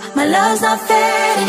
My love's not fading.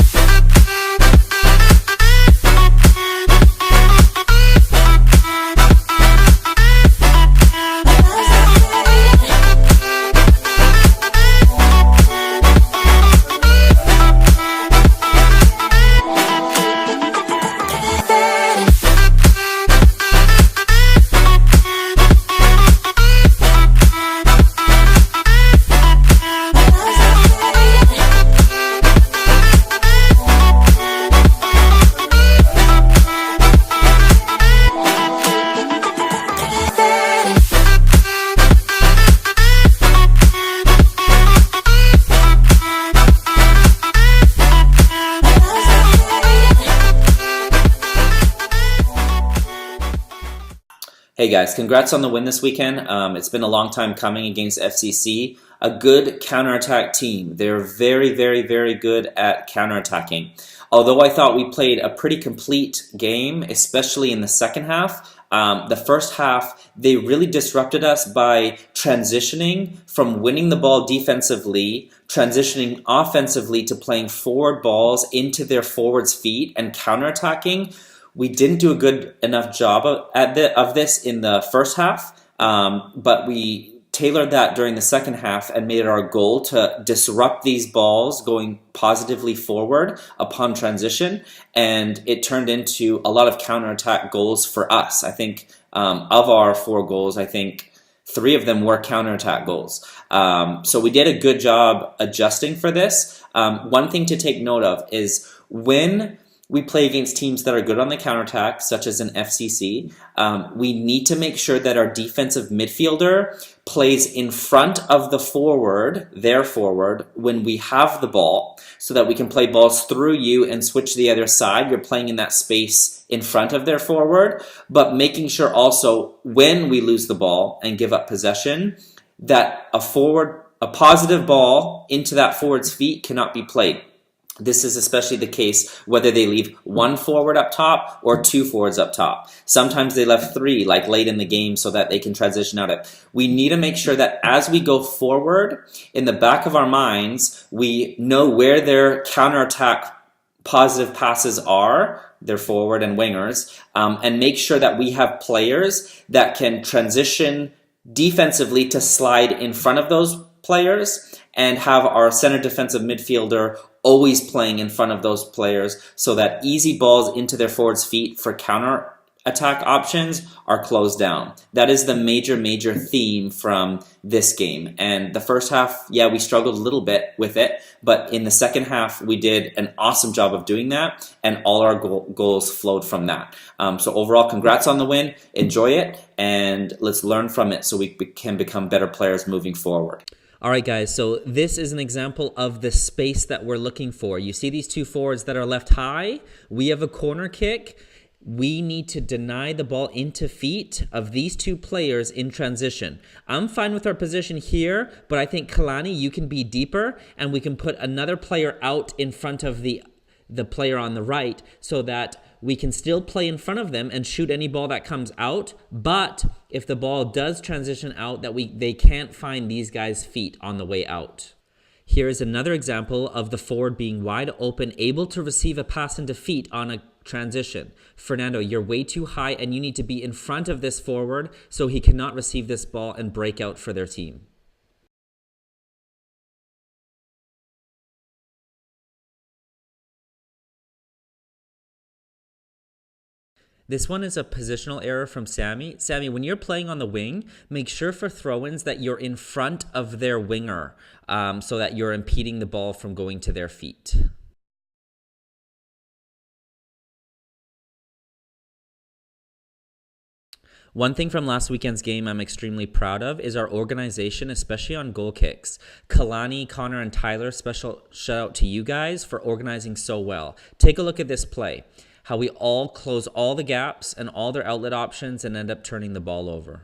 Hey guys, congrats on the win this weekend. It's been a long time coming against FCC. A good counterattack team. They're very, very, very good at counterattacking. Although I thought we played a pretty complete game, especially in the second half. The first half, they really disrupted us by transitioning from winning the ball defensively, transitioning offensively to playing forward balls into their forwards' feet and counterattacking. We didn't do a good enough job of this in the first half, but we tailored that during the second half and made it our goal to disrupt these balls going positively forward upon transition, and it turned into a lot of counterattack goals for us. I think of our 4 goals, I think 3 of them were counterattack goals. So we did a good job adjusting for this. One thing to take note of is when we play against teams that are good on the counterattack, such as an FCC, we need to make sure that our defensive midfielder plays in front of the forward, their forward, when we have the ball, so that we can play balls through you and switch to the other side. You're playing in that space in front of their forward, but making sure also when we lose the ball and give up possession, that a positive ball into that forward's feet cannot be played. This is especially the case whether they leave 1 forward up top or 2 forwards up top. Sometimes they left 3, like late in the game, so that they can transition out of. We need to make sure that as we go forward, in the back of our minds, we know where their counterattack positive passes are, their forward and wingers, and make sure that we have players that can transition defensively to slide in front of those players, and have our center defensive midfielder always playing in front of those players, so that easy balls into their forwards' feet for counter attack options are closed down. That is the major theme from this game. And the first half, yeah, we struggled a little bit with it, but in the second half, we did an awesome job of doing that, and all our goals flowed from that. So overall, congrats on the win. Enjoy it, and let's learn from it so we can become better players moving forward. All right, guys, so this is an example of the space that we're looking for. You see these 2 forwards that are left high? We have a corner kick. We need to deny the ball into feet of these 2 players in transition. I'm fine with our position here, but I think Kalani, you can be deeper, and we can put another player out in front of the player on the right, so that we can still play in front of them and shoot any ball that comes out. But if the ball does transition out, they can't find these guys' feet on the way out. Here is another example of the forward being wide open, able to receive a pass into feet on a transition. Fernando, you're way too high, and you need to be in front of this forward so he cannot receive this ball and break out for their team. This one is a positional error from Sammy. Sammy, when you're playing on the wing, make sure for throw-ins that you're in front of their winger, so that you're impeding the ball from going to their feet. One thing from last weekend's game I'm extremely proud of is our organization, especially on goal kicks. Kalani, Connor, and Tyler, special shout out to you guys for organizing so well. Take a look at this play. How we all close all the gaps and all their outlet options and end up turning the ball over.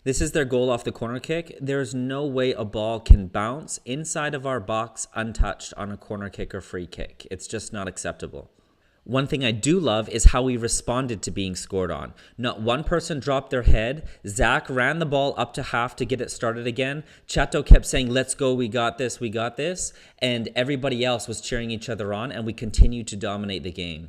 This is their goal off the corner kick. There's no way a ball can bounce inside of our box untouched on a corner kick or free kick. It's just not acceptable. One thing I do love is how we responded to being scored on. Not one person dropped their head. Zach ran the ball up to half to get it started again. Chato kept saying, let's go, we got this, we got this. And everybody else was cheering each other on, and we continued to dominate the game.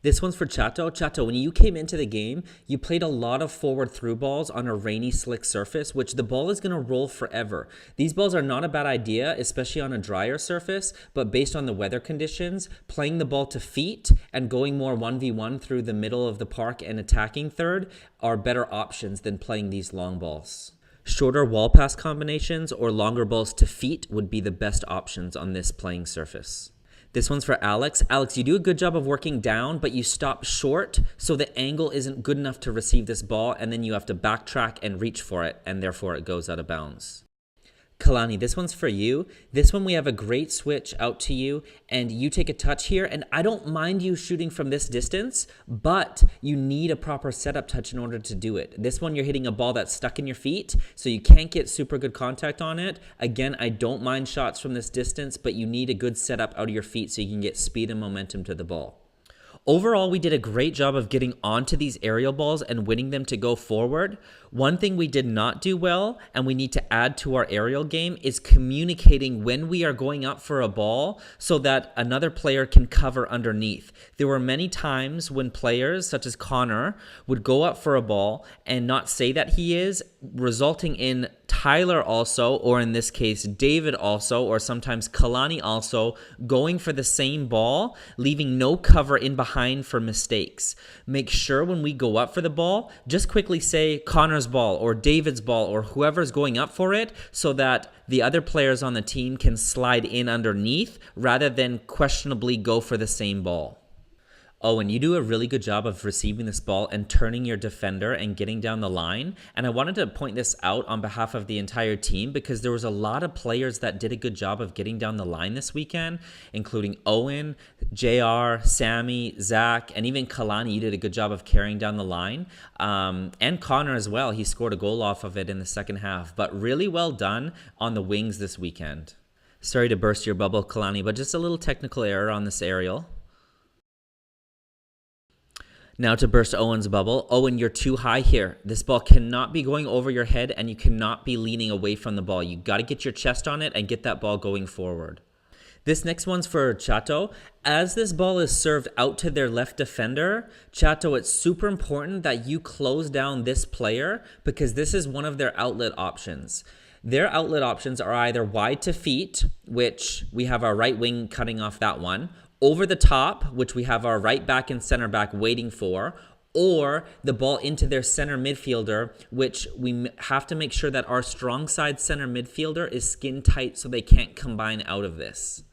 This one's for Chato. Chato, when you came into the game, you played a lot of forward through balls on a rainy, slick surface, which the ball is going to roll forever. These balls are not a bad idea, especially on a drier surface, but based on the weather conditions, playing the ball to feet and going more 1v1 through the middle of the park and attacking third are better options than playing these long balls. Shorter wall pass combinations or longer balls to feet would be the best options on this playing surface. This one's for Alex. Alex, you do a good job of working down, but you stop short, so the angle isn't good enough to receive this ball, and then you have to backtrack and reach for it, and therefore it goes out of bounds. Kalani, this one's for you. This one we have a great switch out to you, and you take a touch here, and I don't mind you shooting from this distance, but you need a proper setup touch in order to do it. This one you're hitting a ball that's stuck in your feet, so you can't get super good contact on it. Again, I don't mind shots from this distance, but you need a good setup out of your feet so you can get speed and momentum to the ball. Overall, we did a great job of getting onto these aerial balls and winning them to go forward. One thing we did not do well, and we need to add to our aerial game, is communicating when we are going up for a ball so that another player can cover underneath. There were many times when players, such as Connor, would go up for a ball and not say that he is, resulting in Tyler also, or in this case, David also, or sometimes Kalani also, going for the same ball, leaving no cover in behind for mistakes. Make sure when we go up for the ball, just quickly say Connor's ball or David's ball or whoever's going up for it so that the other players on the team can slide in underneath rather than questionably go for the same ball. Oh, and you do a really good job of receiving this ball and turning your defender and getting down the line. And I wanted to point this out on behalf of the entire team because there was a lot of players that did a good job of getting down the line this weekend, including Owen, JR, Sammy, Zach, and even Kalani. You did a good job of carrying down the line. And Connor as well. He scored a goal off of it in the second half. But really well done on the wings this weekend. Sorry to burst your bubble, Kalani, but just a little technical error on this aerial. Now to burst Owen's bubble. Owen, you're too high here. This ball cannot be going over your head and you cannot be leaning away from the ball. You got to get your chest on it and get that ball going forward. This next one's for Chato. As this ball is served out to their left defender, Chato, it's super important that you close down this player because this is one of their outlet options. Their outlet options are either wide to feet, which we have our right wing cutting off that one, over the top, which we have our right back and center back waiting for, or the ball into their center midfielder, which we have to make sure that our strong side center midfielder is skin tight so they can't combine out of this.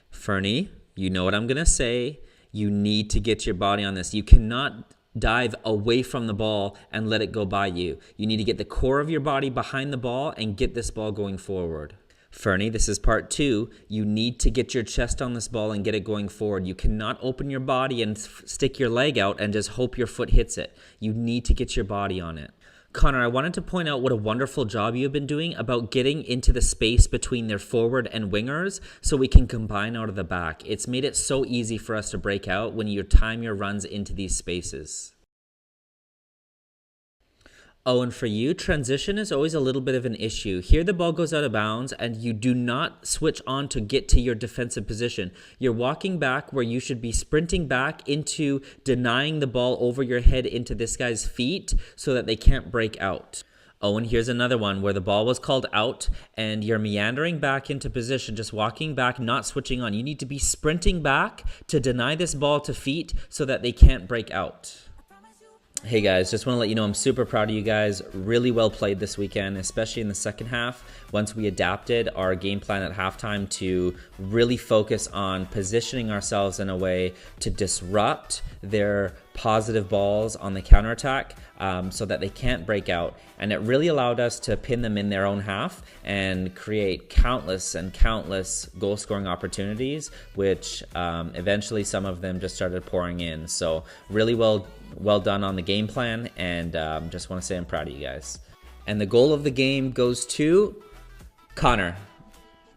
Fernie, you know what I'm going to say. You need to get your body on this. You cannot dive away from the ball and let it go by you. You need to get the core of your body behind the ball and get this ball going forward. Fernie, this is part 2. You need to get your chest on this ball and get it going forward. You cannot open your body and stick your leg out and just hope your foot hits it. You need to get your body on it. Connor, I wanted to point out what a wonderful job you've been doing about getting into the space between their forward and wingers so we can combine out of the back. It's made it so easy for us to break out when you time your runs into these spaces. Oh, and for you, transition is always a little bit of an issue. Here the ball goes out of bounds and you do not switch on to get to your defensive position. You're walking back where you should be sprinting back into denying the ball over your head into this guy's feet so that they can't break out. Oh, and here's another one where the ball was called out and you're meandering back into position, just walking back, not switching on. You need to be sprinting back to deny this ball to feet so that they can't break out. Hey guys, just want to let you know I'm super proud of you guys. Really well played this weekend, especially in the second half. Once we adapted our game plan at halftime to really focus on positioning ourselves in a way to disrupt their positive balls on the counterattack so that they can't break out. And it really allowed us to pin them in their own half and create countless and countless goal-scoring opportunities, which eventually some of them just started pouring in. So really well done on the game plan, and just want to say I'm proud of you guys. And the goal of the game goes to Connor.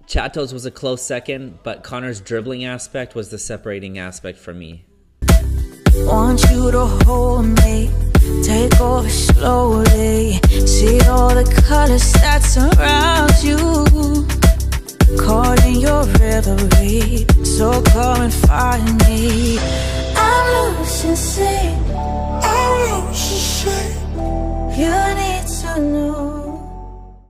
Chatos was a close second, but Connor's dribbling aspect was the separating aspect for me. Want you to hold me, take over slowly, see all the colors that surround you, caught in your reverie, so come and find me. I'm losing sleep,